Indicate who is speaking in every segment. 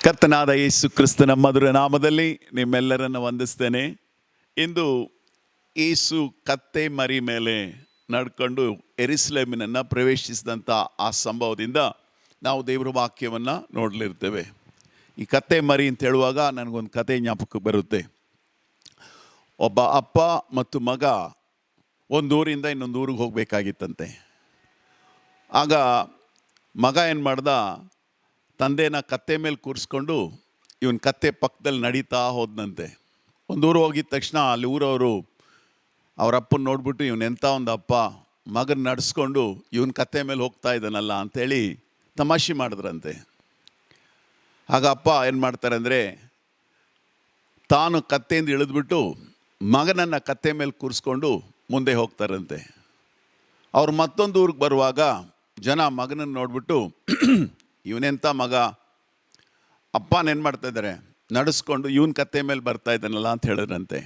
Speaker 1: ಕರ್ತನಾದ ಯೇಸು ಕ್ರಿಸ್ತನ ಮಧುರ ನಾಮದಲ್ಲಿ ನಿಮ್ಮೆಲ್ಲರನ್ನು ವಂದಿಸ್ತೇನೆ. ಇಂದು ಯೇಸು ಕತ್ತೆ ಮರಿ ಮೇಲೆ ನಡ್ಕೊಂಡು ಯೆರೂಸಲೇಮಿನನ್ನು ಪ್ರವೇಶಿಸಿದಂಥ ಆ ಸಂಭವದಿಂದ ನಾವು ದೇವರ ವಾಕ್ಯವನ್ನು ನೋಡಲಿರ್ತೇವೆ. ಈ ಕತ್ತೆ ಮರಿ ಅಂತ ಹೇಳುವಾಗ ನನಗೊಂದು ಕತೆ ಜ್ಞಾಪಕಕ್ಕೆ ಬರುತ್ತೆ. ಒಬ್ಬ ಅಪ್ಪ ಮತ್ತು ಮಗ ಒಂದು ಊರಿಂದ ಇನ್ನೊಂದು ಊರಿಗೆ ಹೋಗಬೇಕಾಗಿತ್ತಂತೆ. ಆಗ ಮಗ ಏನು ಮಾಡ್ದ, ತಂದೆನ ಕತ್ತೆ ಮೇಲೆ ಕೂರಿಸ್ಕೊಂಡು ಇವನ್ ಕತ್ತೆ ಪಕ್ಕದಲ್ಲಿ ನಡೀತಾ ಹೋದನಂತೆ. ಒಂದು ಊರು ಹೋಗಿದ ತಕ್ಷಣ ಅಲ್ಲಿ ಊರವರು ಅವ್ರ ಅಪ್ಪನ ನೋಡ್ಬಿಟ್ಟು ಇವನೆಂಥ ಒಂದು ಅಪ್ಪ ಮಗನ ನಡೆಸ್ಕೊಂಡು ಇವನ್ ಕತ್ತೆ ಮೇಲೆ ಹೋಗ್ತಾ ಇದ್ದಾನಲ್ಲ ಅಂಥೇಳಿ ತಮಾಷೆ ಮಾಡಿದ್ರಂತೆ. ಆಗ ಅಪ್ಪ ಏನು ಮಾಡ್ತಾರೆ ಅಂದರೆ, ತಾನು ಕತ್ತೆಯಿಂದ ಇಳಿದ್ಬಿಟ್ಟು ಮಗನನ್ನು ಕತ್ತೆ ಮೇಲೆ ಕೂರಿಸ್ಕೊಂಡು ಮುಂದೆ ಹೋಗ್ತಾರಂತೆ. ಅವ್ರು ಮತ್ತೊಂದು ಊರಿಗೆ ಬರುವಾಗ ಜನ ಮಗನನ್ನು ನೋಡ್ಬಿಟ್ಟು ಇವನೆಂಥ ಮಗ, ಅಪ್ಪನೇನು ಮಾಡ್ತಾ ಇದ್ದಾರೆ, ನಡೆಸ್ಕೊಂಡು ಇವನ್ ಕತ್ತೆ ಮೇಲೆ ಬರ್ತಾ ಇದ್ದಾನಲ್ಲ ಅಂತ ಹೇಳಿದ್ರಂತೆ.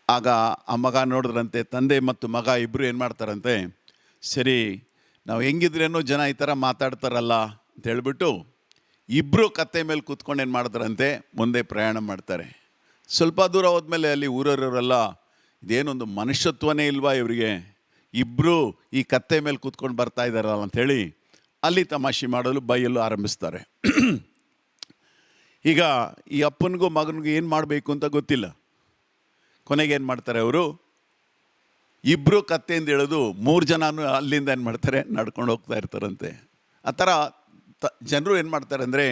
Speaker 1: ಆಗ ಆ ಮಗ ನೋಡಿದ್ರಂತೆ, ತಂದೆ ಮತ್ತು ಮಗ ಇಬ್ಬರು ಏನು ಮಾಡ್ತಾರಂತೆ, ಸರಿ ನಾವು ಹೆಂಗಿದ್ರೇನೋ ಜನ ಈ ಥರ ಮಾತಾಡ್ತಾರಲ್ಲ ಅಂತ ಹೇಳ್ಬಿಟ್ಟು ಇಬ್ಬರು ಕತ್ತೆ ಮೇಲೆ ಕೂತ್ಕೊಂಡು ಏನು ಮಾಡಿದ್ರಂತೆ, ಮುಂದೆ ಪ್ರಯಾಣ ಮಾಡ್ತಾರೆ. ಸ್ವಲ್ಪ ದೂರ ಹೋದ್ಮೇಲೆ ಅಲ್ಲಿ ಊರವರೆಲ್ಲ ಇದೇನೊಂದು ಮನುಷ್ಯತ್ವನೇ ಇಲ್ವಾ ಇವರಿಗೆ, ಇಬ್ಬರು ಈ ಕತ್ತೆ ಮೇಲೆ ಕೂತ್ಕೊಂಡು ಬರ್ತಾ ಇದ್ದಾರಲ್ಲ ಅಂಥೇಳಿ ಅಲ್ಲಿ ತಮಾಷೆ ಮಾಡಲು ಬೈಯಲು ಆರಂಭಿಸ್ತಾರೆ. ಈಗ ಈ ಅಪ್ಪನಿಗೂ ಮಗನಿಗೂ ಏನು ಮಾಡಬೇಕು ಅಂತ ಗೊತ್ತಿಲ್ಲ. ಕೊನೆಗೆ ಏನು ಮಾಡ್ತಾರೆ, ಅವರು ಇಬ್ಬರು ಕತ್ತೆಯಿಂದ ಇಳಿದು 3 ಜನನೂ ಅಲ್ಲಿಂದ ಏನು ಮಾಡ್ತಾರೆ, ನಡ್ಕೊಂಡು ಹೋಗ್ತಾ ಇರ್ತಾರಂತೆ. ಆ ಥರ ಜನರು ಏನು ಮಾಡ್ತಾರೆ ಅಂದರೆ,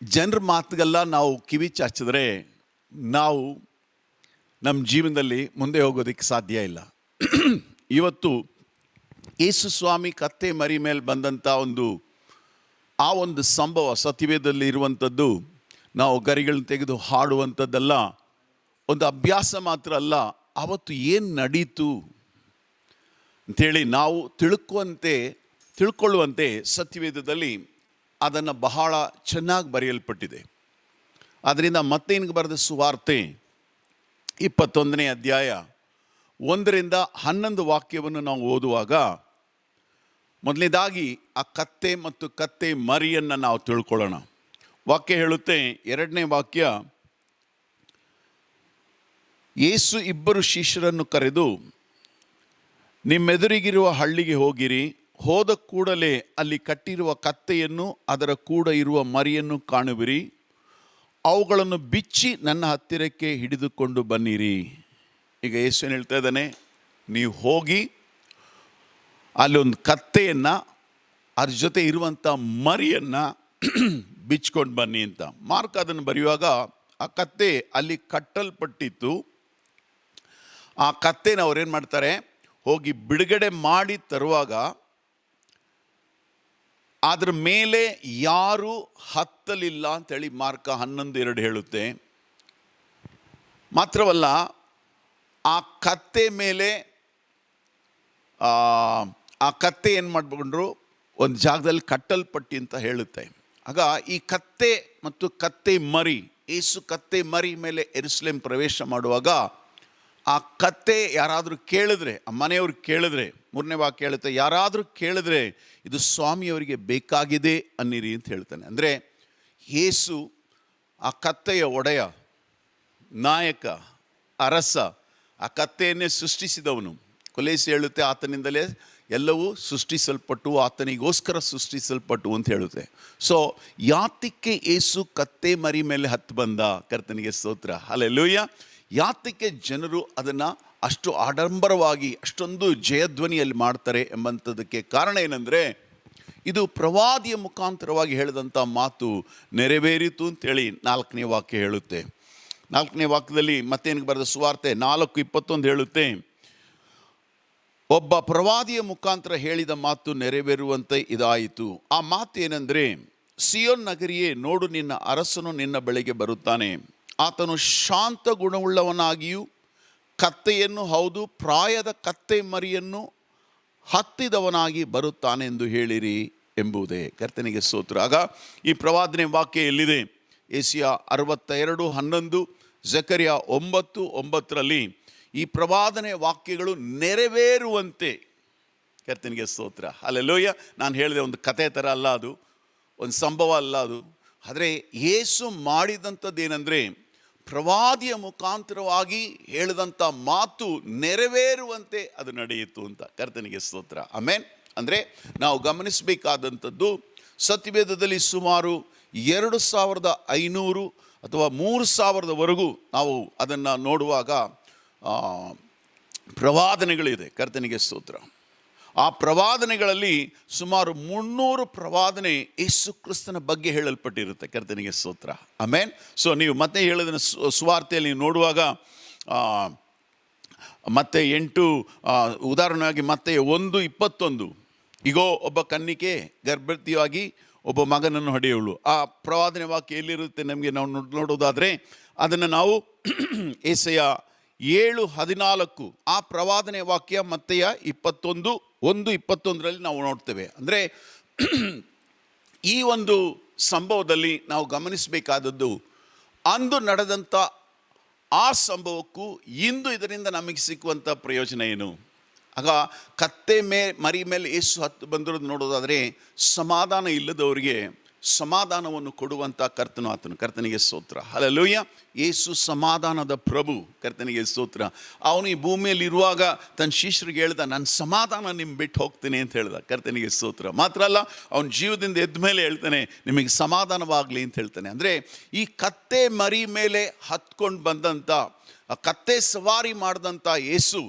Speaker 1: ಜನರ ಮಾತಿಗೆಲ್ಲ ನಾವು ಕಿವಿ ಚಾಚಿದ್ರೆ ನಾವು ನಮ್ಮ ಜೀವನದಲ್ಲಿ ಮುಂದೆ ಹೋಗೋದಕ್ಕೆ ಸಾಧ್ಯ ಇಲ್ಲ. ಇವತ್ತು ಯೇಸು ಸ್ವಾಮಿ ಕತ್ತೆ ಮರಿ ಮೇಲೆ ಬಂದಂಥ ಒಂದು ಸಂಭವ ಸತ್ಯವೇದದಲ್ಲಿ ಇರುವಂಥದ್ದು. ನಾವು ಗರಿಗಳನ್ನ ತೆಗೆದು ಹಾಡುವಂಥದ್ದಲ್ಲ, ಒಂದು ಅಭ್ಯಾಸ ಮಾತ್ರ ಅಲ್ಲ, ಅವತ್ತು ಏನು ನಡೀತು ಅಂಥೇಳಿ ನಾವು ತಿಳ್ಕೊಳ್ಳುವಂತೆ ಸತ್ಯವೇದದಲ್ಲಿ ಅದನ್ನು ಬಹಳ ಚೆನ್ನಾಗಿ ಬರೆಯಲ್ಪಟ್ಟಿದೆ. ಆದ್ದರಿಂದ ಮತ್ತೇನಿಗೆ ಬರೆದ ಸುವಾರ್ತೆ 21ನೇ ಅಧ್ಯಾಯ 1ರಿಂದ 11 ವಾಕ್ಯವನ್ನು ನಾವು ಓದುವಾಗ, ಮೊದಲನೇದಾಗಿ ಆ ಕತ್ತೆ ಮತ್ತು ಕತ್ತೆ ಮರಿಯನ್ನು ನಾವು ತಿಳ್ಕೊಳ್ಳೋಣ. ವಾಕ್ಯ ಹೇಳುತ್ತೆ, 2ನೇ ವಾಕ್ಯ, ಯೇಸು 2 ಶಿಷ್ಯರನ್ನು ಕರೆದು, ನಿಮ್ಮೆದುರಿಗಿರುವ ಹಳ್ಳಿಗೆ ಹೋಗಿರಿ, ಹೋದ ಕೂಡಲೇ ಅಲ್ಲಿ ಕಟ್ಟಿರುವ ಕತ್ತೆಯನ್ನು ಅದರ ಕೂಡ ಇರುವ ಮರಿಯನ್ನು ಕಾಣುವಿರಿ, ಅವುಗಳನ್ನು ಬಿಚ್ಚಿ ನನ್ನ ಹತ್ತಿರಕ್ಕೆ ಹಿಡಿದುಕೊಂಡು ಬನ್ನಿರಿ. ಈಗ ಯೇಸು ಏನು ಹೇಳ್ತಾ ಇದ್ದಾನೆ, ನೀವು ಹೋಗಿ ಅಲ್ಲೊಂದು ಕತ್ತೆಯನ್ನು ಅದ್ರ ಜೊತೆ ಇರುವಂಥ ಮರಿಯನ್ನು ಬಿಚ್ಕೊಂಡು ಬನ್ನಿ ಅಂತ. ಮಾರ್ಕ್ ಅದನ್ನು ಬರೆಯುವಾಗ ಆ ಕತ್ತೆ ಅಲ್ಲಿ ಕಟ್ಟಲ್ಪಟ್ಟಿತ್ತು. ಆ ಕತ್ತೆನ ಅವ್ರೇನು ಮಾಡ್ತಾರೆ, ಹೋಗಿ ಬಿಡುಗಡೆ ಮಾಡಿ ತರುವಾಗ ಅದ್ರ ಮೇಲೆ ಯಾರೂ ಹತ್ತಲಿಲ್ಲ ಅಂತೇಳಿ ಮಾರ್ಕ 11:2 ಹೇಳುತ್ತೆ. ಮಾತ್ರವಲ್ಲ, ಆ ಕತ್ತೆ ಮೇಲೆ ಆ ಕತ್ತೆ ಏನು ಮಾಡಿಕೊಂಡ್ರು, ಒಂದು ಜಾಗದಲ್ಲಿ ಕಟ್ಟಲ್ಪಟ್ಟಿ ಅಂತ ಹೇಳುತ್ತೆ. ಆಗ ಈ ಕತ್ತೆ ಮತ್ತು ಕತ್ತೆ ಮರಿ, ಯೇಸು ಕತ್ತೆ ಮರಿ ಮೇಲೆ ಯೆರೂಸಲೇಮ್ ಪ್ರವೇಶ ಮಾಡುವಾಗ ಆ ಕತ್ತೆ ಯಾರಾದರೂ ಕೇಳಿದ್ರೆ, ಆ ಮನೆಯವ್ರು ಕೇಳಿದ್ರೆ, 3ನೇ ವಾಕ್ಯ ಹೇಳುತ್ತೆ, ಯಾರಾದರೂ ಕೇಳಿದ್ರೆ ಇದು ಸ್ವಾಮಿಯವರಿಗೆ ಬೇಕಾಗಿದೆ ಅನ್ನಿರಿ ಅಂತ ಹೇಳ್ತಾನೆ. ಅಂದರೆ ಯೇಸು ಆ ಕತ್ತೆಯ ಒಡೆಯ, ನಾಯಕ, ಅರಸ, ಆ ಕತ್ತೆಯನ್ನೇ ಸೃಷ್ಟಿಸಿದವನು. ಕೊಲೋಸಿ ಹೇಳುತ್ತೆ, ಆತನಿಂದಲೇ ಎಲ್ಲವೂ ಸೃಷ್ಟಿಸಲ್ಪಟ್ಟು ಆತನಿಗೋಸ್ಕರ ಸೃಷ್ಟಿಸಲ್ಪಟ್ಟು ಅಂತ ಹೇಳುತ್ತೆ. ಸೊ ಯಾತಕ್ಕೆ ಯೇಸು ಕತ್ತೆ ಮರಿ ಮೇಲೆ ಹತ್ತು ಬಂದ? ಕರ್ತನಿಗೆ ಸ್ತೋತ್ರ, ಹಲ್ಲೆಲೂಯಾ. ಯಾತಕ್ಕೆ ಜನರು ಅದನ್ನು ಅಷ್ಟು ಆಡಂಬರವಾಗಿ ಅಷ್ಟೊಂದು ಜಯಧ್ವನಿಯಲ್ಲಿ ಮಾಡ್ತಾರೆ ಎಂಬಂಥದ್ದಕ್ಕೆ ಕಾರಣ ಏನಂದರೆ, ಇದು ಪ್ರವಾದಿಯ ಮುಖಾಂತರವಾಗಿ ಹೇಳಿದಂಥ ಮಾತು ನೆರವೇರಿತು ಅಂತೇಳಿ 4ನೇ ವಾಕ್ಯ ಹೇಳುತ್ತೆ. 4ನೇ ವಾಕ್ಯದಲ್ಲಿ ಮತ್ತೇನಿಗೆ ಬರೆದ ಸುವಾರ್ತೆ 4:21 ಹೇಳುತ್ತೆ, ಒಬ್ಬ ಪ್ರವಾದಿಯ ಮುಖಾಂತರ ಹೇಳಿದ ಮಾತು ನೆರವೇರುವಂತೆ ಇದಾಯಿತು. ಆ ಮಾತು ಏನಂದರೆ, ಸಿಯೋನ್ ನಗರಿಯೇ, ನೋಡು ನಿನ್ನ ಅರಸನು ನಿನ್ನ ಬಳಿಗೆ ಬರುತ್ತಾನೆ, ಆತನು ಶಾಂತ ಗುಣವುಳ್ಳವನಾಗಿಯೂ ಕತ್ತೆಯನ್ನು, ಹೌದು ಪ್ರಾಯದ ಕತ್ತೆ ಮರಿಯನ್ನು ಹತ್ತಿದವನಾಗಿ ಬರುತ್ತಾನೆಂದು ಹೇಳಿರಿ ಎಂಬುದೇ. ಕರ್ತನಿಗೆ ಸ್ತೋತ್ರ. ಆಗ ಈ ಪ್ರವಾದನೆ ವಾಕ್ಯ ಎಲ್ಲಿದೆ? ಯೆಶಾಯ 62:11, ಜಕರ್ಯ 9:9 ಈ ಪ್ರವಾದನೆ ವಾಕ್ಯಗಳು ನೆರವೇರುವಂತೆ. ಕರ್ತನಿಗೆ ಸ್ತೋತ್ರ, ಹಲ್ಲೆಲೂಯಾ. ನಾನು ಹೇಳಿದೆ, ಒಂದು ಕತೆ ಥರ ಅಲ್ಲ ಅದು, ಒಂದು ಸಂಭವ ಅಲ್ಲ ಅದು. ಆದರೆ ಯೇಸು ಮಾಡಿದಂಥದ್ದೇನೆಂದರೆ, ಪ್ರವಾದಿಯ ಮುಖಾಂತರವಾಗಿ ಹೇಳಿದಂಥ ಮಾತು ನೆರವೇರುವಂತೆ ಅದು ನಡೆಯಿತು ಅಂತ. ಕರ್ತನಿಗೆ ಸ್ತೋತ್ರ. ಆಮೇನ್. ಅಂದರೆ ನಾವು ಗಮನಿಸಬೇಕಾದಂಥದ್ದು, ಸತ್ಯವೇದದಲ್ಲಿ ಸುಮಾರು 2500 ಅಥವಾ 3000ವರೆಗೂ ನಾವು ಅದನ್ನು ನೋಡುವಾಗ ಪ್ರವಾದನೆಗಳಿದೆ. ಕರ್ತನಿಗೆ ಸ್ತೋತ್ರ. ಆ ಪ್ರವಾದನೆಗಳಲ್ಲಿ ಸುಮಾರು 300 ಪ್ರವಾದನೆ ಯೇಸು ಕ್ರಿಸ್ತನ ಬಗ್ಗೆ ಹೇಳಲ್ಪಟ್ಟಿರುತ್ತೆ. ಕರ್ತನಿಗೆ ಸ್ತೋತ್ರ. ಆಮೇನ್. ಸೊ ನೀವು ಮತ್ತೆ ಹೇಳಿದ ಸುವಾರ್ತೆಯಲ್ಲಿ ನೋಡುವಾಗ ಮತ್ತೆ 8 ಉದಾಹರಣೆಯಾಗಿ ಮತ್ತೆ 1:21, ಈಗೋ ಒಬ್ಬ ಕನ್ನಿಕೆ ಗರ್ಭವತಿಯಾಗಿ ಒಬ್ಬ ಮಗನನ್ನು ಹಡೆಯುವಳು. ಆ ಪ್ರವಾದನೆ ವಾಕ್ಯ ಎಲ್ಲಿರುತ್ತೆ ನಮಗೆ ನಾವು ನೋಡೋದಾದರೆ ಅದನ್ನು ನಾವು ಯೆಶಾಯ 7:14 ಆ ಪ್ರವಾದನೆ ವಾಕ್ಯ ಮತ್ತೆಯ 21:21 ನಾವು ನೋಡ್ತೇವೆ. ಅಂದರೆ ಈ ಒಂದು ಸಂಭವದಲ್ಲಿ ನಾವು ಗಮನಿಸಬೇಕಾದದ್ದು, ಅಂದು ನಡೆದಂಥ ಆ ಸಂಭವಕ್ಕೂ ಇಂದು ಇದರಿಂದ ನಮಗೆ ಸಿಕ್ಕುವಂಥ ಪ್ರಯೋಜನ ಏನು? ಆಗ ಕತ್ತೆ ಮರಿ ಮೇಲೆ ಯೇಸು ಹತ್ತು ಬಂದಿರೋದು ನೋಡೋದಾದರೆ, ಸಮಾಧಾನ ಇಲ್ಲದವರಿಗೆ ಸಮಾಧಾನವನ್ನು ಕೊಡುವಂಥ ಕರ್ತನು ಆತನು. ಕರ್ತನಿಗೆ ಸ್ತೋತ್ರ. ಹಲ್ಲೆಲೂಯ. ಯೇಸು ಸಮಾಧಾನದ ಪ್ರಭು. ಕರ್ತನಿಗೆ ಸ್ತೋತ್ರ. ಅವನು ಈ ಭೂಮಿಯಲ್ಲಿ ಇರುವಾಗ ತನ್ನ ಶಿಷ್ಯರಿಗೆ ಹೇಳ್ದ, ನನ್ನ ಸಮಾಧಾನ ನಿಮ್ಮ ಬಿಟ್ಟು ಹೋಗ್ತೀನಿ ಅಂತ ಹೇಳ್ದ. ಕರ್ತನಿಗೆ ಸ್ತೋತ್ರ. ಮಾತ್ರ ಅಲ್ಲ, ಅವನ ಜೀವದಿಂದ ಎದ್ದ ಮೇಲೆ ಹೇಳ್ತಾನೆ, ನಿಮಗೆ ಸಮಾಧಾನವಾಗಲಿ ಅಂತ ಹೇಳ್ತಾನೆ. ಅಂದರೆ ಈ ಕತ್ತೆ ಮರಿ ಮೇಲೆ ಹತ್ಕೊಂಡು ಬಂದಂಥ, ಆ ಕತ್ತೆ ಸವಾರಿ ಮಾಡಿದಂಥ ಯೇಸು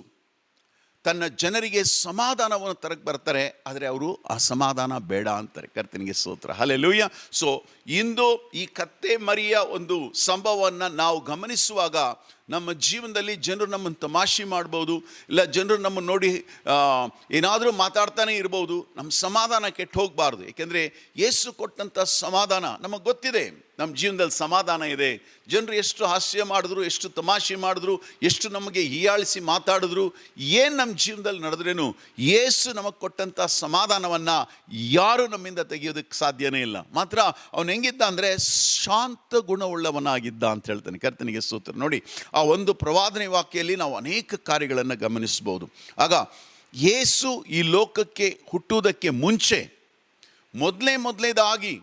Speaker 1: ತನ್ನ ಜನರಿಗೆ ಸಮಾಧಾನವನ್ನು ತರಕ್ಕೆ ಬರ್ತಾರೆ. ಆದರೆ ಅವರು ಆ ಸಮಾಧಾನ ಬೇಡ ಅಂತಾರೆ. ಕರ್ತನಿಗೆ ಸ್ತೋತ್ರ. ಹಲ್ಲೆಲೂಯ. ಸೊ ಇಂದು ಈ ಕತ್ತೆ ಮರಿಯ ಒಂದು ಸಂಭವವನ್ನು ನಾವು ಗಮನಿಸುವಾಗ ನಮ್ಮ ಜೀವನದಲ್ಲಿ ಜನರು ನಮ್ಮನ್ನು ತಮಾಷೆ ಮಾಡ್ಬೋದು, ಇಲ್ಲ ಜನರು ನಮ್ಮನ್ನು ನೋಡಿ ಏನಾದರೂ ಮಾತಾಡ್ತಾನೆ ಇರ್ಬೋದು. ನಮ್ಮ ಸಮಾಧಾನ ಕೆಟ್ಟು ಹೋಗಬಾರ್ದು. ಏಕೆಂದರೆ ಯೇಸು ಕೊಟ್ಟಂಥ ಸಮಾಧಾನ ನಮಗೆ ಗೊತ್ತಿದೆ. ನಮ್ಮ ಜೀವನದಲ್ಲಿ ಸಮಾಧಾನ ಇದೆ. ಜನರು ಎಷ್ಟು ಹಾಸ್ಯ ಮಾಡಿದ್ರು, ಎಷ್ಟು ತಮಾಷೆ ಮಾಡಿದ್ರು, ಎಷ್ಟು ನಮಗೆ ಹೀಯಾಳಿಸಿ ಮಾತಾಡಿದ್ರು, ಏನು ನಮ್ಮ ಜೀವನದಲ್ಲಿ ನಡೆದ್ರೇನು ಯೇಸು ನಮಗೆ ಕೊಟ್ಟಂಥ ಸಮಾಧಾನವನ್ನು ಯಾರು ನಮ್ಮಿಂದ ತೆಗೆಯೋದಕ್ಕೆ ಸಾಧ್ಯನೇ ಇಲ್ಲ. ಮಾತ್ರ ಅವನು ಹೆಂಗಿದ್ದ ಅಂದರೆ ಶಾಂತ ಗುಣವುಳ್ಳವನಾಗಿದ್ದ ಅಂತ ಹೇಳ್ತಾನೆ. ಕರ್ತನಿಗೆ ಸ್ತೋತ್ರ. ನೋಡಿ, ಆ ಒಂದು ಪ್ರವಾದನೆ ವಾಕ್ಯದಲ್ಲಿ ನಾವು ಅನೇಕ ಕಾರ್ಯಗಳನ್ನು ಗಮನಿಸ್ಬೋದು. ಆಗ ಯೇಸು ಈ ಲೋಕಕ್ಕೆ ಹುಟ್ಟುವುದಕ್ಕೆ ಮುಂಚೆ ಮೊದಲೇದಾಗಿ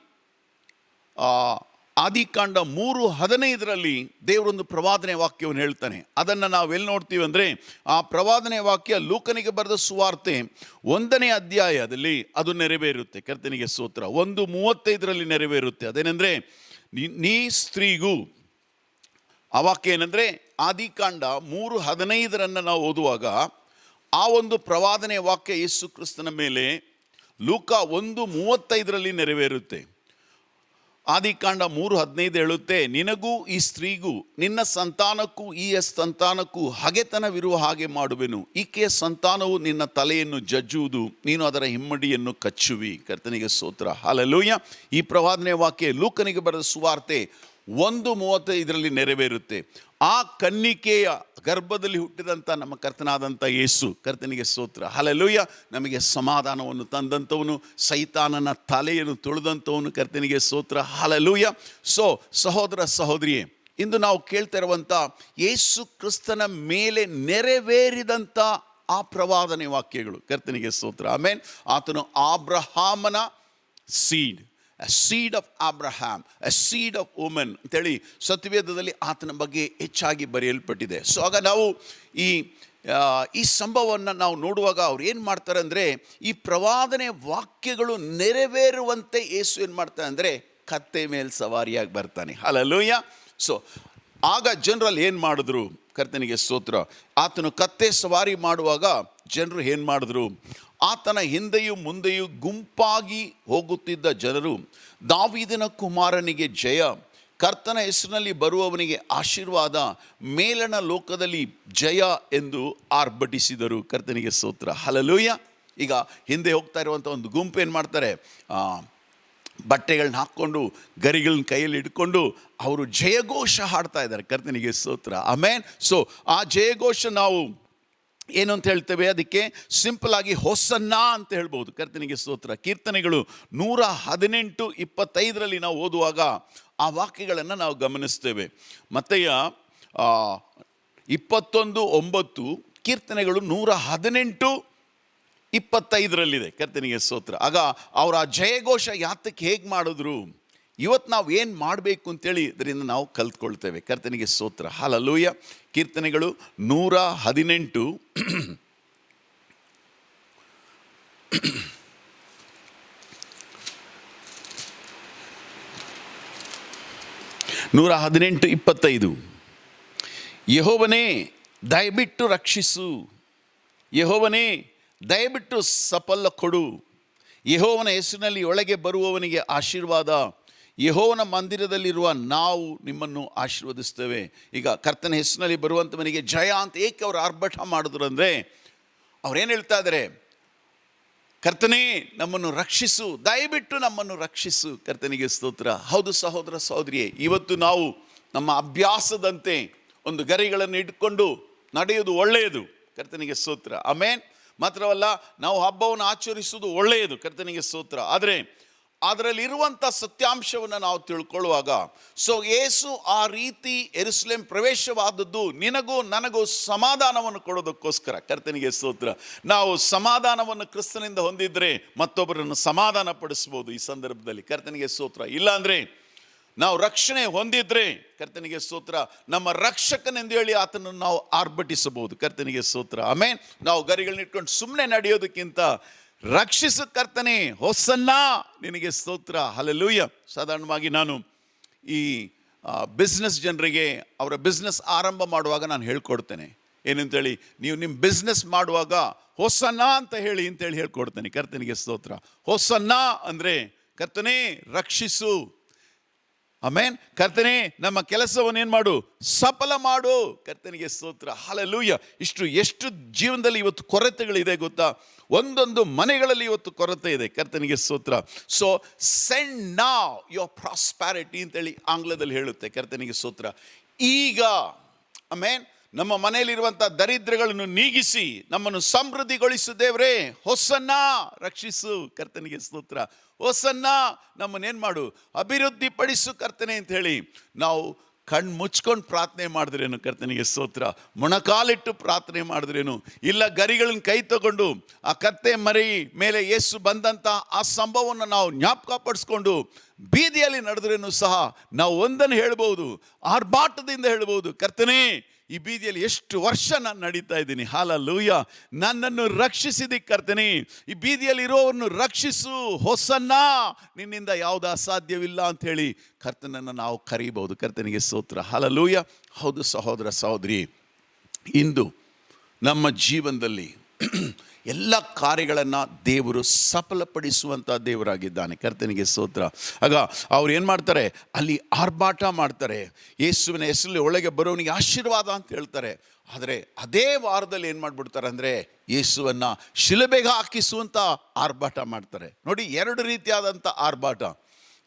Speaker 1: ಆದಿಕಾಂಡ 3:15 ದೇವರೊಂದು ಪ್ರವಾದನೆ ವಾಕ್ಯವನ್ನು ಹೇಳ್ತಾನೆ. ಅದನ್ನು ನಾವು ಎಲ್ಲಿ ನೋಡ್ತೀವಿ ಅಂದರೆ, ಆ ಪ್ರವಾದನೆ ವಾಕ್ಯ ಲೂಕನಿಗೆ ಬರೆದ ಸುವಾರ್ತೆ 1ನೇ ಅಧ್ಯಾಯದಲ್ಲಿ ಅದು ನೆರವೇರುತ್ತೆ. ಕರ್ತನಿಗೆ ಸ್ತೋತ್ರ. 1:35 ನೆರವೇರುತ್ತೆ. ಅದೇನೆಂದರೆ, ನೀ ಸ್ತ್ರೀಗೂ, ಆ ವಾಕ್ಯ ಏನಂದರೆ ಆದಿಕಾಂಡ 3:15 ನಾವು ಓದುವಾಗ ಆ ಒಂದು ಪ್ರವಾದನೆ ವಾಕ್ಯ ಯೇಸು ಕ್ರಿಸ್ತನ ಮೇಲೆ ಲೂಕ 1:35 ನೆರವೇರುತ್ತೆ. ಆದಿಕಾಂಡ 3:15 ಹೇಳುತ್ತೆ, ನಿನಗೂ ಈ ಸ್ತ್ರೀಗೂ ನಿನ್ನ ಸಂತಾನಕ್ಕೂ ಈ ಸಂತಾನಕ್ಕೂ ಹಗೆತನವಿರುವ ಹಾಗೆ ಮಾಡುವೆನು. ಈಕೆಯ ಸಂತಾನವು ನಿನ್ನ ತಲೆಯನ್ನು ಜಜ್ಜುವುದು, ನೀನು ಅದರ ಹಿಮ್ಮಡಿಯನ್ನು ಕಚ್ಚುವಿ. ಕರ್ತನಿಗೆ ಸ್ತೋತ್ರ. ಹಲ್ಲೆಲೂಯ. ಈ ಪ್ರವಾದನೆ ವಾಕ್ಯ ಲೂಕನಿಗೆ ಬರೆದ ಸುವಾರ್ತೆ 1:35 ನೆರವೇರುತ್ತೆ. ಆ ಕನ್ನಿಕೆಯ ಗರ್ಭದಲ್ಲಿ ಹುಟ್ಟಿದಂಥ ನಮ್ಮ ಕರ್ತನಾದಂಥ ಯೇಸು, ಕರ್ತನಿಗೆ ಸ್ತೋತ್ರ. ಹಲ್ಲೆಲೂಯ, ನಮಗೆ ಸಮಾಧಾನವನ್ನು ತಂದಂಥವನು, ಸೈತಾನನ ತಲೆಯನ್ನು ತುಳಿದಂಥವನು. ಕರ್ತನಿಗೆ ಸ್ತೋತ್ರ. ಹಲ್ಲೆಲೂಯ. ಸೊ ಸಹೋದರ ಸಹೋದರಿಯೇ, ಇಂದು ನಾವು ಕೇಳ್ತಾ ಇರುವಂಥ ಯೇಸು ಕ್ರಿಸ್ತನ ಮೇಲೆ ನೆರವೇರಿದಂಥ ಆ ಪ್ರವಾದನೆ ವಾಕ್ಯಗಳು. ಕರ್ತನಿಗೆ ಸ್ತೋತ್ರ. ಆಮೇನ್. ಆತನು ಅಬ್ರಹಾಮನ seed, a seed of Abraham, a seed of woman ಅಂತೇಳಿ ಸತ್ಯವೇದದಲ್ಲಿ ಆತನ ಬಗ್ಗೆ ಹೆಚ್ಚಾಗಿ ಬರೆಯಲ್ಪಟ್ಟಿದೆ. ಸೊ ಆಗ ನಾವು ಈ ಸಂಭವವನ್ನು ನಾವು ನೋಡುವಾಗ ಅವ್ರು ಏನು ಮಾಡ್ತಾರೆ ಅಂದರೆ, ಈ ಪ್ರವಾದನೆ ವಾಕ್ಯಗಳು ನೆರವೇರುವಂತೆ ಯೇಸು ಏನು ಮಾಡ್ತಾನೆ ಅಂದರೆ ಕತ್ತೆ ಮೇಲೆ ಸವಾರಿಯಾಗಿ ಬರ್ತಾನೆ. ಹಲ್ಲೆಲೂಯ. ಸೊ ಆಗ ಜನರಲ್ಲಿ ಏನು ಮಾಡಿದ್ರು? ಕರ್ತನಿಗೆ ಸ್ತೋತ್ರ. ಆತನು ಕತ್ತೆ ಸವಾರಿ ಮಾಡುವಾಗ ಜನರು ಏನು ಮಾಡಿದ್ರು? ಆತನ ಹಿಂದೆಯೂ ಮುಂದೆಯೂ ಗುಂಪಾಗಿ ಹೋಗುತ್ತಿದ್ದ ಜನರು, ದಾವೀದನ ಕುಮಾರನಿಗೆ ಜಯ, ಕರ್ತನ ಹೆಸರಿನಲ್ಲಿ ಬರುವವನಿಗೆ ಆಶೀರ್ವಾದ, ಮೇಲಣ ಲೋಕದಲ್ಲಿ ಜಯ ಎಂದು ಆರ್ಭಟಿಸಿದರು. ಕರ್ತನಿಗೆ ಸ್ತೋತ್ರ. ಹಲ್ಲೆಲೂಯ. ಈಗ ಹಿಂದೆ ಹೋಗ್ತಾ ಇರುವಂಥ ಒಂದು ಗುಂಪು ಏನು ಮಾಡ್ತಾರೆ? ಬಟ್ಟೆಗಳನ್ನ ಹಾಕ್ಕೊಂಡು, ಗರಿಗಳನ್ನ ಕೈಯಲ್ಲಿ ಹಿಡ್ಕೊಂಡು ಅವರು ಜಯಘೋಷ ಹಾಡ್ತಾ ಇದ್ದಾರೆ. ಕರ್ತನಿಗೆ ಸ್ತೋತ್ರ. ಆಮೇನ್. ಸೊ ಆ ಜಯಘೋಷ ನಾವು ಏನು ಅಂತ ಹೇಳ್ತೇವೆ? ಅದಕ್ಕೆ ಸಿಂಪಲ್ ಆಗಿ ಹೊಸನ್ನ ಅಂತ ಹೇಳ್ಬೋದು. ಕರ್ತನಿಗೆ ಸ್ತೋತ್ರ. ಕೀರ್ತನೆಗಳು 118:25 ನಾವು ಓದುವಾಗ ಆ ವಾಕ್ಯಗಳನ್ನು ನಾವು ಗಮನಿಸ್ತೇವೆ. ಮತ್ತೆಯ 21:9, ಕೀರ್ತನೆಗಳು 118 25 ಕರ್ತನಿಗೆ ಸ್ತೋತ್ರ. ಆಗ ಅವರ ಜಯಘೋಷ ಯಾತಕ್ಕೆ ಹೇಗೆ ಮಾಡಿದ್ರು, ಇವತ್ತು ನಾವು ಏನು ಮಾಡಬೇಕು ಅಂತೇಳಿ ಇದರಿಂದ ನಾವು ಕಲ್ತ್ಕೊಳ್ತೇವೆ. ಕರ್ತನಿಗೆ ಸ್ತೋತ್ರ. ಹಲ್ಲೆಲೂಯಾ. ಕೀರ್ತನೆಗಳು 118 118:25. ಯೆಹೋವನೇ ದಯವಿಟ್ಟು ರಕ್ಷಿಸು, ಯೆಹೋವನೇ ದಯವಿಟ್ಟು ಸಫಲ ಕೊಡು, ಯೆಹೋವನ ಹೆಸರಿನಲ್ಲಿ ಒಳಗೆ ಬರುವವನಿಗೆ ಆಶೀರ್ವಾದ, ಯೆಹೋವನ ಮಂದಿರದಲ್ಲಿರುವ ನಾವು ನಿಮ್ಮನ್ನು ಆಶೀರ್ವದಿಸ್ತೇವೆ. ಈಗ ಕರ್ತನ ಹೆಸರಿನಲ್ಲಿ ಬರುವಂಥವನಿಗೆ ಜಯ ಅಂತ ಏಕೆ ಅವರು ಆರ್ಭಟ ಮಾಡಿದ್ರು ಅಂದರೆ, ಅವ್ರೇನು ಹೇಳ್ತಾ ಇದ್ದಾರೆ, ಕರ್ತನೇ ನಮ್ಮನ್ನು ರಕ್ಷಿಸು, ದಯವಿಟ್ಟು ನಮ್ಮನ್ನು ರಕ್ಷಿಸು. ಕರ್ತನಿಗೆ ಸ್ತೋತ್ರ. ಹೌದು ಸಹೋದರ ಸಹೋದರಿಯೇ, ಇವತ್ತು ನಾವು ನಮ್ಮ ಅಭ್ಯಾಸದಂತೆ ಒಂದು ಗರಿಗಳನ್ನು ಇಟ್ಕೊಂಡು ನಡೆಯೋದು ಒಳ್ಳೆಯದು. ಕರ್ತನಿಗೆ ಸ್ತೋತ್ರ. ಆಮೇನ್. ಮಾತ್ರವಲ್ಲ, ನಾವು ಹಬ್ಬವನ್ನು ಆಚರಿಸುವುದು ಒಳ್ಳೆಯದು. ಕರ್ತನಿಗೆ ಸ್ತೋತ್ರ. ಆದರೆ ಅದರಲ್ಲಿರುವಂಥ ಸತ್ಯಾಂಶವನ್ನು ನಾವು ತಿಳ್ಕೊಳ್ಳುವಾಗ, ಸೊ ಯೇಸು ಆ ರೀತಿ ಯೆರೂಸಲೇಮ್ ಪ್ರವೇಶವಾದದ್ದು ನಿನಗೂ ನನಗೂ ಸಮಾಧಾನವನ್ನು ಕೊಡೋದಕ್ಕೋಸ್ಕರ. ಕರ್ತನಿಗೆ ಸ್ತೋತ್ರ. ನಾವು ಸಮಾಧಾನವನ್ನು ಕ್ರಿಸ್ತನಿಂದ ಹೊಂದಿದ್ರೆ ಮತ್ತೊಬ್ಬರನ್ನು ಸಮಾಧಾನ ಪಡಿಸ್ಬೋದು ಈ ಸಂದರ್ಭದಲ್ಲಿ. ಕರ್ತನಿಗೆ ಸ್ತೋತ್ರ. ಇಲ್ಲಾಂದರೆ ನಾವು ರಕ್ಷಣೆ ಹೊಂದಿದ್ರೆ, ಕರ್ತನಿಗೆ ಸ್ತೋತ್ರ, ನಮ್ಮ ರಕ್ಷಕನೆಂದು ಹೇಳಿ ಆತನನ್ನು ನಾವು ಆರ್ಭಟಿಸಬಹುದು. ಕರ್ತನಿಗೆ ಸ್ತೋತ್ರ. ಆಮೇನ್. ನಾವು ಗರಿಗಳನ್ನ ಇಟ್ಕೊಂಡು ಸುಮ್ಮನೆ ನಡೆಯೋದಕ್ಕಿಂತ ರಕ್ಷಿಸು ಕರ್ತನೇ, ಹೊಸನ್ನ ನಿನಗೆ ಸ್ತೋತ್ರ. ಹಲ್ಲೆಲೂಯಾ. ಸಾಧಾರಣವಾಗಿ ನಾನು ಈ ಬಿಸ್ನೆಸ್ ಜನರಿಗೆ ಅವರ ಬಿಸ್ನೆಸ್ ಆರಂಭ ಮಾಡುವಾಗ ನಾನು ಹೇಳ್ಕೊಡ್ತೇನೆ. ಏನಂತೇಳಿ, ನೀವು ನಿಮ್ಮ ಬಿಸ್ನೆಸ್ ಮಾಡುವಾಗ ಹೊಸನ್ನ ಅಂತ ಹೇಳಿ ಅಂತೇಳಿ ಹೇಳ್ಕೊಡ್ತೇನೆ. ಕರ್ತನಿಗೆ ಸ್ತೋತ್ರ. ಹೊಸನ್ನ ಅಂದರೆ ಕರ್ತನೇ ರಕ್ಷಿಸು. ಆಮೇನ್. ಕರ್ತನೇ ನಮ್ಮ ಕೆಲಸವನ್ನು ಏನು ಮಾಡು, ಸಫಲ ಮಾಡು. ಕರ್ತನಿಗೆ ಸ್ತೋತ್ರ. ಹಲ್ಲೆಲೂಯಾ. ಎಷ್ಟು ಜೀವನದಲ್ಲಿ ಇವತ್ತು ಕೊರತೆಗಳಿದೆ ಗೊತ್ತಾ? ಒಂದೊಂದು ಮನೆಗಳಲ್ಲಿ ಇವತ್ತು ಕೊರತೆ ಇದೆ. ಕರ್ತನಿಗೆ ಸ್ತೋತ್ರ. ಸೊ ಸೆಂಡ್ ನಾವ್ ಯುವರ್ ಪ್ರಾಸ್ಪ್ಯಾರಿಟಿ ಅಂತೇಳಿ ಆಂಗ್ಲದಲ್ಲಿ ಹೇಳುತ್ತೆ. ಕರ್ತನಿಗೆ ಸ್ತೋತ್ರ. ಈಗ ಆಮೇನ್, ನಮ್ಮ ಮನೆಯಲ್ಲಿರುವಂಥ ದರಿದ್ರಗಳನ್ನು ನೀಗಿಸಿ ನಮ್ಮನ್ನು ಸಮೃದ್ಧಿಗೊಳಿಸು ದೇವರೇ. ಹೊಸನ್ನ ರಕ್ಷಿಸು. ಕರ್ತನಿಗೆ ಸ್ತೋತ್ರ. ಹೊಸನ್ನ ನಮ್ಮನ್ನೇನು ಮಾಡು, ಅಭಿವೃದ್ಧಿ ಪಡಿಸು ಕರ್ತನೆ ಅಂತ ಹೇಳಿ ನಾವು ಕಣ್ಣು ಮುಚ್ಕೊಂಡು ಪ್ರಾರ್ಥನೆ ಮಾಡಿದ್ರೇನು. ಕರ್ತನಿಗೆ ಸ್ತೋತ್ರ. ಮೊಣಕಾಲಿಟ್ಟು ಪ್ರಾರ್ಥನೆ ಮಾಡಿದ್ರೇನು. ಇಲ್ಲ ಗರಿಗಳನ್ನ ಕೈ ತಗೊಂಡು ಆ ಕತ್ತೆ ಮರಿ ಮೇಲೆ ಯೇಸು ಬಂದಂಥ ಆ ಸಂಭವವನ್ನು ನಾವು ಜ್ಞಾಪಕ ಪಡಿಸ್ಕೊಂಡು ಬೀದಿಯಲ್ಲಿ ನಡೆದ್ರೇನು ಸಹ ನಾವು ಒಂದನ್ನು ಹೇಳ್ಬೋದು, ಆರ್ಭಾಟದಿಂದ ಹೇಳ್ಬೋದು, ಕರ್ತನೇ ಈ ಬೀದಿಯಲ್ಲಿ ಎಷ್ಟು ವರ್ಷ ನಾನು ನಡೀತಾ ಇದ್ದೀನಿ, ಹಲ್ಲೆಲೂಯಾ, ನನ್ನನ್ನು ರಕ್ಷಿಸಿದಿ ಕರ್ತನೇ, ಈ ಬೀದಿಯಲ್ಲಿ ಇರೋವನ್ನು ರಕ್ಷಿಸು, ಹೊಸನ್ನ, ನಿನ್ನಿಂದ ಯಾವುದು ಅಸಾಧ್ಯವಿಲ್ಲ ಅಂಥೇಳಿ ಕರ್ತನನ್ನು ನಾವು ಕರೀಬಹುದು. ಕರ್ತನಿಗೆ ಸ್ತೋತ್ರ. ಹಲ್ಲೆಲೂಯಾ. ಹೌದು ಸಹೋದರ ಸಹೋದರಿ, ಇಂದು ನಮ್ಮ ಜೀವನದಲ್ಲಿ ಎಲ್ಲ ಕಾರ್ಯಗಳನ್ನು ದೇವರು ಸಫಲಪಡಿಸುವಂಥ ದೇವರಾಗಿದ್ದಾನೆ. ಕರ್ತನಿಗೆ ಸ್ತೋತ್ರ. ಆಗ ಅವ್ರು ಏನು ಮಾಡ್ತಾರೆ, ಅಲ್ಲಿ ಆರ್ಭಾಟ ಮಾಡ್ತಾರೆ, ಯೇಸುವಿನ ಹೆಸರಲ್ಲಿ ಒಳಗೆ ಬರೋನಿಗೆ ಆಶೀರ್ವಾದ ಅಂತ ಹೇಳ್ತಾರೆ. ಆದರೆ ಅದೇ ವಾರದಲ್ಲಿ ಏನು ಮಾಡಿಬಿಡ್ತಾರೆ ಅಂದರೆ ಯೇಸುವನ್ನು ಶಿಲುಬೆಗೆ ಹಾಕಿಸುವಂಥ ಆರ್ಭಾಟ ಮಾಡ್ತಾರೆ. ನೋಡಿ, ಎರಡು ರೀತಿಯಾದಂಥ ಆರ್ಭಾಟ.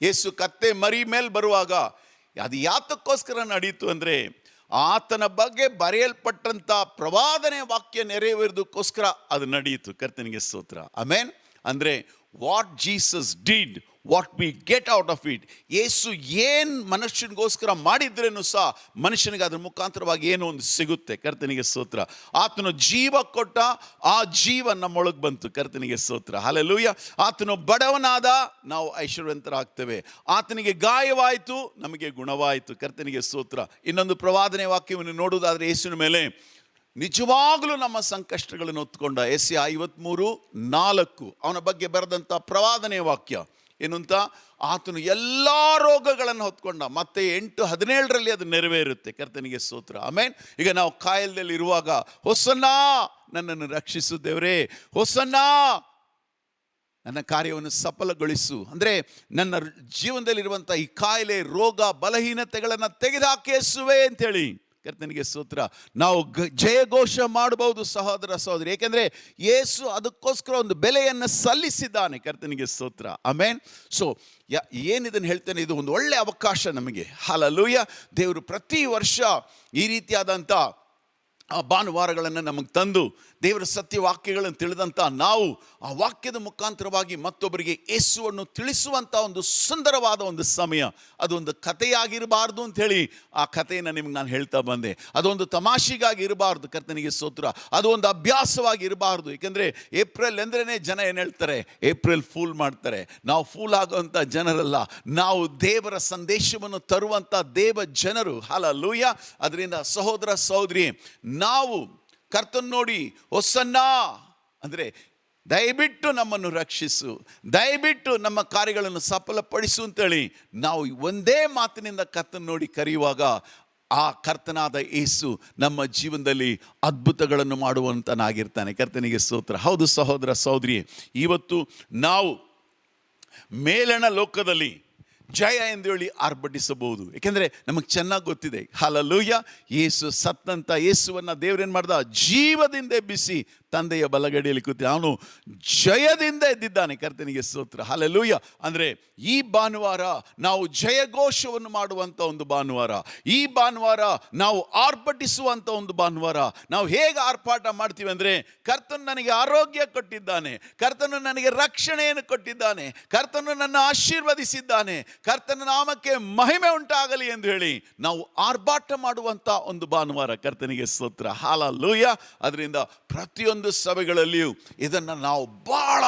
Speaker 1: ಯೇಸು ಕತ್ತೆ ಮರಿ ಮೇಲೆ ಬರುವಾಗ ಅದು ಯಾತಕ್ಕೋಸ್ಕರ ನಡೀತು ಅಂದರೆ, ಆತನ ಬಗ್ಗೆ ಬರೆಯಲ್ಪಟ್ಟಂಥ ಪ್ರವಾದನೆ ವಾಕ್ಯ ನೆರವೇರೋದಕ್ಕೋಸ್ಕರ ಅದು ನಡೆಯಿತು. ಕರ್ತನಿಗೆ ಸ್ತೋತ್ರ. ಆಮೇನ್. ಅಂದರೆ what Jesus did, what we get out of it. ಯೇಸು ಏನು ಮನುಷ್ಯನಿಗೋಸ್ಕರ ಮಾಡಿದ್ರೇನು ಸಹ ಮನುಷ್ಯನಿಗೆ ಅದ್ರ ಮುಖಾಂತರವಾಗಿ ಏನೋ ಒಂದು ಸಿಗುತ್ತೆ. ಕರ್ತನಿಗೆ ಸ್ತೋತ್ರ. ಆತನು ಜೀವ ಕೊಟ್ಟ, ಆ ಜೀವ ನಮ್ಮೊಳಗೆ ಬಂತು. ಕರ್ತನಿಗೆ ಸ್ತೋತ್ರ. ಹಲ್ಲೆಲೂಯಾ. ಆತನು ಬಡವನಾದ, ನಾವು ಐಶ್ವರ್ಯವಂತರಾಗ್ತೇವೆ. ಆತನಿಗೆ ಗಾಯವಾಯಿತು, ನಮಗೆ ಗುಣವಾಯಿತು. ಕರ್ತನಿಗೆ ಸ್ತೋತ್ರ. ಇನ್ನೊಂದು ಪ್ರವಾದನೆ ವಾಕ್ಯವನ್ನು ನೋಡುವುದಾದರೆ ಯೇಸುವಿನ ಮೇಲೆ ನಿಜವಾಗಲೂ ನಮ್ಮ ಸಂಕಷ್ಟಗಳನ್ನು ಹೊತ್ತುಕೊಂಡ ಯೆಶಾಯ 53:4 ಅವನ ಬಗ್ಗೆ ಬರೆದಂಥ ಪ್ರವಾದನೆ ವಾಕ್ಯ ಏನು ಅಂತ, ಆತನು ಎಲ್ಲ ರೋಗಗಳನ್ನು ಹೊತ್ಕೊಂಡ. ಮತ್ತೆ 8:17 ಅದು ನೆರವೇರುತ್ತೆ. ಕರ್ತನಿಗೆ ಸ್ತೋತ್ರ. ಆಮೇನ್. ಈಗ ನಾವು ಕಾಯಿಲೆಯಲ್ಲಿ ಇರುವಾಗ ಹೊಸನ್ನ ನನ್ನನ್ನು ರಕ್ಷಿಸು ದೇವರೇ, ಹೊಸನ್ನ ನನ್ನ ಕಾರ್ಯವನ್ನು ಸಫಲಗೊಳಿಸು ಅಂದರೆ ನನ್ನ ಜೀವನದಲ್ಲಿರುವಂಥ ಈ ಕಾಯಿಲೆ, ರೋಗ, ಬಲಹೀನತೆಗಳನ್ನು ತೆಗೆದುಹಾಕಿಸುವೆ ಅಂತೇಳಿ ಕರ್ತನಿಗೆ ಸ್ತೋತ್ರ ನಾವು ಜಯಘೋಷ ಮಾಡಬಹುದು ಸಹೋದರ ಸಹೋದರಿ. ಏಕೆಂದರೆ ಯೇಸು ಅದಕ್ಕೋಸ್ಕರ ಒಂದು ಬೆಲೆಯನ್ನು ಸಲ್ಲಿಸಿದ್ದಾನೆ. ಕರ್ತನಿಗೆ ಸ್ತೋತ್ರ. ಆಮೇನ್. ಸೊ ಏನಿದನ್ನು ಹೇಳ್ತೇನೆ, ಇದು ಒಂದು ಒಳ್ಳೆಯ ಅವಕಾಶ ನಮಗೆ. ಹಲ್ಲೆಲೂಯಾ. ದೇವರು ಪ್ರತಿ ವರ್ಷ ಈ ರೀತಿಯಾದಂಥ ಆ ಭಾನುವಾರಗಳನ್ನು ನಮಗೆ ತಂದು ದೇವರ ಸತ್ಯವಾಕ್ಯಗಳನ್ನು ತಿಳಿದಂಥ ನಾವು ಆ ವಾಕ್ಯದ ಮುಖಾಂತರವಾಗಿ ಮತ್ತೊಬ್ಬರಿಗೆ ಯೇಸುವನ್ನು ತಿಳಿಸುವಂಥ ಒಂದು ಸುಂದರವಾದ ಒಂದು ಸಮಯ. ಅದೊಂದು ಕಥೆಯಾಗಿರಬಾರ್ದು ಅಂಥೇಳಿ ಆ ಕಥೆಯನ್ನು ನಿಮ್ಗೆ ನಾನು ಹೇಳ್ತಾ ಬಂದೆ. ಅದೊಂದು ತಮಾಷೆಗಾಗಿ ಇರಬಾರ್ದು, ಕರ್ತನಿಗೆ ಸ್ತೋತ್ರ. ಅದು ಒಂದು ಅಭ್ಯಾಸವಾಗಿ ಇರಬಾರ್ದು. ಏಕೆಂದರೆ ಏಪ್ರಿಲ್ ಎಂದ್ರೇ ಜನ ಏನು ಹೇಳ್ತಾರೆ, ಏಪ್ರಿಲ್ ಫೂಲ್ ಮಾಡ್ತಾರೆ. ನಾವು ಫೂಲ್ ಆಗುವಂಥ ಜನರಲ್ಲ, ನಾವು ದೇವರ ಸಂದೇಶವನ್ನು ತರುವಂಥ ದೇವ ಜನರು. ಹಲ್ಲೆಲೂಯಾ. ಅದರಿಂದ ಸಹೋದರ ಸಹೋದರಿ, ನಾವು ಕರ್ತನ ನೋಡಿ ಹೊಸನ್ನ ಅಂದರೆ ದಯವಿಟ್ಟು ನಮ್ಮನ್ನು ರಕ್ಷಿಸು, ದಯವಿಟ್ಟು ನಮ್ಮ ಕಾರ್ಯಗಳನ್ನು ಸಫಲಪಡಿಸು ಅಂತೇಳಿ ನಾವು ಒಂದೇ ಮಾತಿನಿಂದ ಕರ್ತನ ನೋಡಿ ಕರೆಯುವಾಗ ಆ ಕರ್ತನಾದ ಯೇಸು ನಮ್ಮ ಜೀವನದಲ್ಲಿ ಅದ್ಭುತಗಳನ್ನು ಮಾಡುವಂತನಾಗಿರ್ತಾನೆ. ಕರ್ತನಿಗೆ ಸ್ತೋತ್ರ. ಹೌದು ಸಹೋದರ ಸಹೋದರಿ, ಇವತ್ತು ನಾವು ಮೇಲಣ ಲೋಕದಲ್ಲಿ ಜಯ ಎಂದು ಹೇಳಿ ಆರ್ಭಟಿಸಬಹುದು. ಏಕೆಂದರೆ ನಮಗೆ ಚೆನ್ನಾಗಿ ಗೊತ್ತಿದೆ, ಹಲ್ಲೆಲೂಯಾ, ಯೇಸು ಸತ್ತಂತ ಯೇಸುವನ್ನು ದೇವರೇನು ಮಾಡ್ದ, ಜೀವದಿಂದ ಎಬ್ಬಿಸಿ ತಂದೆಯ ಬಲಗಡೆಯಲ್ಲಿ ಕೂತಿ ಅವನು ಜಯದಿಂದ ಎದ್ದಿದ್ದಾನೆ. ಕರ್ತನಿಗೆ ಸ್ತೋತ್ರ. ಹಲ್ಲೆಲೂಯಾ. ಅಂದರೆ ಈ ಭಾನುವಾರ ನಾವು ಜಯಘೋಷವನ್ನು ಮಾಡುವಂಥ ಒಂದು ಭಾನುವಾರ. ಈ ಭಾನುವಾರ ನಾವು ಆರ್ಭಟಿಸುವಂಥ ಒಂದು ಭಾನುವಾರ. ನಾವು ಹೇಗೆ ಆರ್ಭಟ ಮಾಡ್ತೀವಿ ಅಂದರೆ, ಕರ್ತನು ನನಗೆ ಆರೋಗ್ಯ ಕೊಟ್ಟಿದ್ದಾನೆ, ಕರ್ತನು ನನಗೆ ರಕ್ಷಣೆಯನ್ನು ಕೊಟ್ಟಿದ್ದಾನೆ, ಕರ್ತನು ನನ್ನ ಆಶೀರ್ವದಿಸಿದ್ದಾನೆ, ಕರ್ತನ ನಾಮಕ್ಕೆ ಮಹಿಮೆ ಉಂಟಾಗಲಿ ಎಂದು ಹೇಳಿ ನಾವು ಆರ್ಭಾಟ ಮಾಡುವಂಥ ಒಂದು ಭಾನುವಾರ. ಕರ್ತನಿಗೆ ಸ್ತೋತ್ರ. ಹಲ್ಲೆಲೂಯಾ. ಅದರಿಂದ ಪ್ರತಿಯೊಂದು ಸಭೆಗಳಲ್ಲಿಯೂ ಇದನ್ನು ನಾವು ಬಹಳ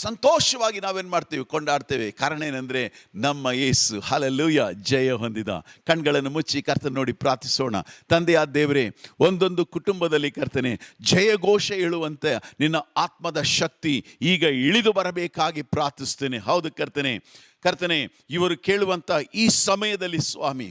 Speaker 1: ಸಂತೋಷವಾಗಿ ನಾವೇನು ಮಾಡ್ತೀವಿ, ಕೊಂಡಾಡ್ತೇವೆ. ಕಾರಣ ಏನಂದರೆ ನಮ್ಮ ಯೇಸು ಹಲ್ಲೆಲೂಯಾ ಜಯ ಹೊಂದಿದ. ಕಣ್ಗಳನ್ನು ಮುಚ್ಚಿ ಕರ್ತನ ನೋಡಿ ಪ್ರಾರ್ಥಿಸೋಣ. ತಂದೆಯಾದ ದೇವರೇ, ಒಂದೊಂದು ಕುಟುಂಬದಲ್ಲಿ ಕರ್ತನೆ ಜಯಘೋಷ ಹೇಳುವಂತೆ ನಿನ್ನ ಆತ್ಮದ ಶಕ್ತಿ ಈಗ ಇಳಿದು ಬರಬೇಕಾಗಿ ಪ್ರಾರ್ಥಿಸ್ತೇನೆ. ಹೌದು ಕರ್ತನೆ, ಕರ್ತನೆ, ಇವರು ಕೇಳುವಂಥ ಈ ಸಮಯದಲ್ಲಿ ಸ್ವಾಮಿ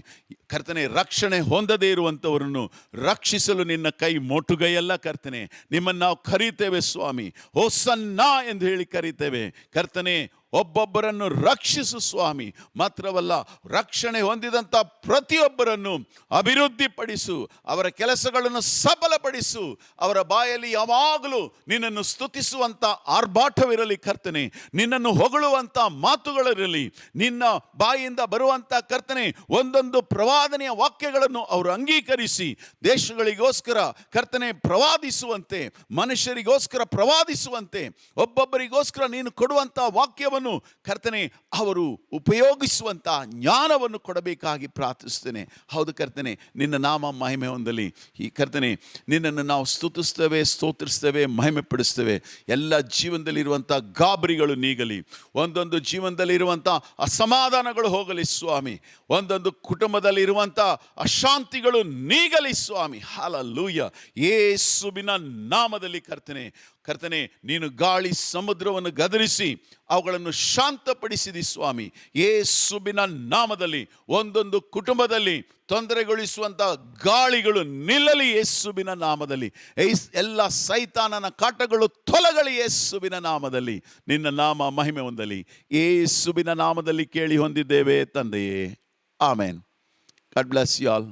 Speaker 1: ಕರ್ತನೆ, ರಕ್ಷಣೆ ಹೊಂದದೇ ಇರುವಂಥವರನ್ನು ರಕ್ಷಿಸಲು ನಿನ್ನ ಕೈ ಮೊಟುಗೈಯಲ್ಲ ಕರ್ತನೆ. ನಿಮ್ಮನ್ನು ನಾವು ಕರೀತೇವೆ ಸ್ವಾಮಿ, ಹೋಸನ್ನ ಎಂದು ಹೇಳಿ ಕರೀತೇವೆ ಕರ್ತನೆ. ಒಬ್ಬೊಬ್ಬರನ್ನು ರಕ್ಷಿಸು ಸ್ವಾಮಿ. ಮಾತ್ರವಲ್ಲ, ರಕ್ಷಣೆ ಹೊಂದಿದಂಥ ಪ್ರತಿಯೊಬ್ಬರನ್ನು ಅಭಿವೃದ್ಧಿಪಡಿಸು, ಅವರ ಕೆಲಸಗಳನ್ನು ಸಫಲಪಡಿಸು. ಅವರ ಬಾಯಲ್ಲಿ ಯಾವಾಗಲೂ ನಿನ್ನನ್ನು ಸ್ತುತಿಸುವಂಥ ಆರ್ಭಾಟವಿರಲಿ ಕರ್ತನೆ, ನಿನ್ನನ್ನು ಹೊಗಳುವಂಥ ಮಾತುಗಳಿರಲಿ. ನಿನ್ನ ಬಾಯಿಯಿಂದ ಬರುವಂಥ ಕರ್ತನೆ ಒಂದೊಂದು ಪ್ರವಾದನೆಯ ವಾಕ್ಯಗಳನ್ನು ಅವರು ಅಂಗೀಕರಿಸಿ ದೇಶಗಳಿಗೋಸ್ಕರ ಕರ್ತನೆ ಪ್ರವಾದಿಸುವಂತೆ, ಮನುಷ್ಯರಿಗೋಸ್ಕರ ಪ್ರವಾದಿಸುವಂತೆ, ಒಬ್ಬೊಬ್ಬರಿಗೋಸ್ಕರ ನೀನು ಕೊಡುವಂಥ ವಾಕ್ಯವನ್ನು ಕರ್ತನೆ ಅವರು ಉಪಯೋಗಿಸುವಂತ ಜ್ಞಾನವನ್ನು ಕೊಡಬೇಕಾಗಿ ಪ್ರಾರ್ಥಿಸ್ತೇನೆ. ಹೌದು ಕರ್ತನೆ, ನಿನ್ನ ನಾಮ ಮಹಿಮೆ ಹೊಂದಲಿ. ಈ ಕರ್ತನೆ, ನಿನ್ನನ್ನು ನಾವು ಸ್ತುತಿಸ್ತೇವೆ, ಸ್ತೋತ್ರಿಸ್ತೇವೆ, ಮಹಿಮೆ ಪಡಿಸ್ತೇವೆ. ಎಲ್ಲ ಜೀವನದಲ್ಲಿರುವಂಥ ಗಾಬರಿಗಳು ನೀಗಲಿ, ಒಂದೊಂದು ಜೀವನದಲ್ಲಿರುವಂಥ ಅಸಮಾಧಾನಗಳು ಹೋಗಲಿ ಸ್ವಾಮಿ, ಒಂದೊಂದು ಕುಟುಂಬದಲ್ಲಿರುವಂಥ ಅಶಾಂತಿಗಳು ನೀಗಲಿ ಸ್ವಾಮಿ. ಹಲ್ಲೆಲೂಯಾ. ಯೇಸುವಿನ ನಾಮದಲ್ಲಿ ಕರ್ತನೆ, ಕರ್ತನೆ, ನೀನು ಗಾಳಿ ಸಮುದ್ರವನ್ನು ಗದರಿಸಿ ಅವುಗಳನ್ನು ಶಾಂತಪಡಿಸಿದಿ ಸ್ವಾಮಿ. ಯೇಸುವಿನ ನಾಮದಲ್ಲಿ ಒಂದೊಂದು ಕುಟುಂಬದಲ್ಲಿ ತೊಂದರೆಗೊಳಿಸುವಂಥ ಗಾಳಿಗಳು ನಿಲ್ಲಲಿ ಯೇಸುವಿನ ನಾಮದಲ್ಲಿ. ಎಲ್ಲ ಸೈತಾನನ ಕಾಟಗಳು ತೊಲಗಲಿ ಯೇಸುವಿನ ನಾಮದಲ್ಲಿ. ನಿನ್ನ ನಾಮ ಮಹಿಮೆ ಹೊಂದಲಿ. ಯೇಸುವಿನ ನಾಮದಲ್ಲಿ ಕೇಳಿ ಹೊಂದಿದ್ದೇವೆ ತಂದೆಯೇ, amen. God bless you all.